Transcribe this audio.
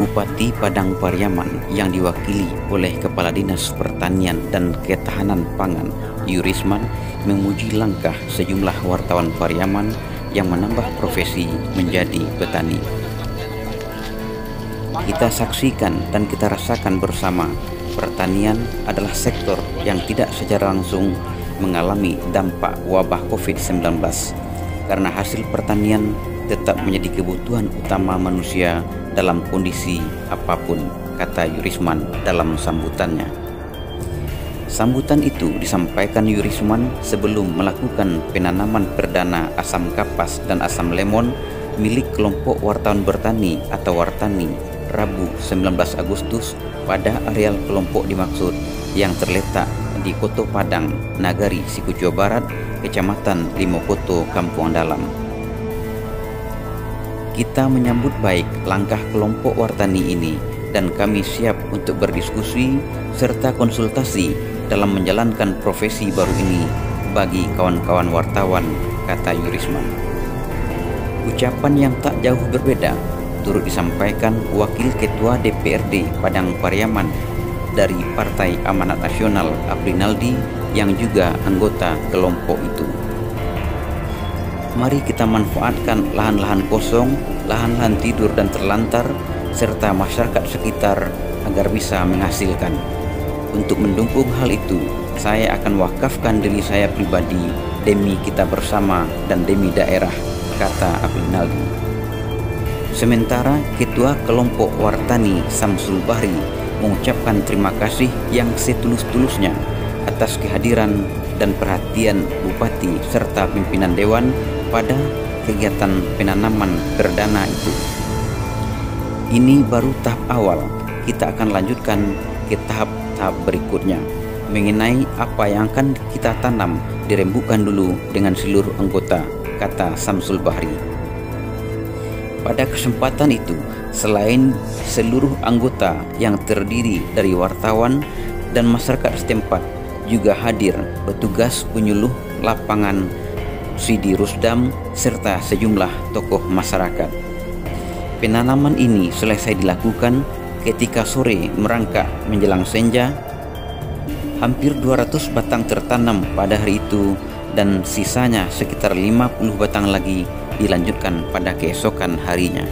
Bupati Padang Pariaman yang diwakili oleh Kepala Dinas Pertanian dan Ketahanan Pangan Yurisman memuji langkah sejumlah wartawan Pariaman yang menambah profesi menjadi petani. Kita saksikan dan kita rasakan bersama, pertanian adalah sektor yang tidak secara langsung mengalami dampak wabah COVID-19 karena hasil pertanian tetap menjadi kebutuhan utama manusia dalam kondisi apapun, kata Yurisman dalam sambutannya. Sambutan itu disampaikan Yurisman sebelum melakukan penanaman perdana asam kapas dan asam lemon milik kelompok wartawan bertani atau Wartani Rabu 19 Agustus pada areal kelompok dimaksud yang terletak di Koto Padang, Nagari, Siku Jawa Barat, Kecamatan Limokoto, Kampung Dalam. Kita menyambut baik langkah kelompok Wartani ini dan kami siap untuk berdiskusi serta konsultasi dalam menjalankan profesi baru ini bagi kawan-kawan wartawan, kata Yurisman. Ucapan yang tak jauh berbeda turut disampaikan Wakil Ketua DPRD Padang Pariaman dari Partai Amanat Nasional Aprinaldi yang juga anggota kelompok itu. Mari kita manfaatkan lahan-lahan kosong, lahan-lahan tidur dan terlantar, serta masyarakat sekitar agar bisa menghasilkan. Untuk mendukung hal itu, saya akan wakafkan diri saya pribadi demi kita bersama dan demi daerah, kata Aprinaldi. Sementara Ketua Kelompok Wartani Samsul Bahri mengucapkan terima kasih yang setulus-tulusnya atas kehadiran dan perhatian Bupati serta pimpinan Dewan pada kegiatan penanaman perdana itu. Ini baru tahap awal, kita akan lanjutkan ke tahap-tahap berikutnya. Mengenai apa yang akan kita tanam dirembukan dulu dengan seluruh anggota, kata Samsul Bahri. Pada kesempatan itu, selain seluruh anggota yang terdiri dari wartawan dan masyarakat setempat, juga hadir petugas penyuluh lapangan Sidi Rusdam serta sejumlah tokoh masyarakat. Penanaman ini selesai dilakukan ketika sore merangkak menjelang senja. Hampir 200 batang tertanam pada hari itu dan sisanya sekitar 50 batang lagi dilanjutkan pada keesokan harinya.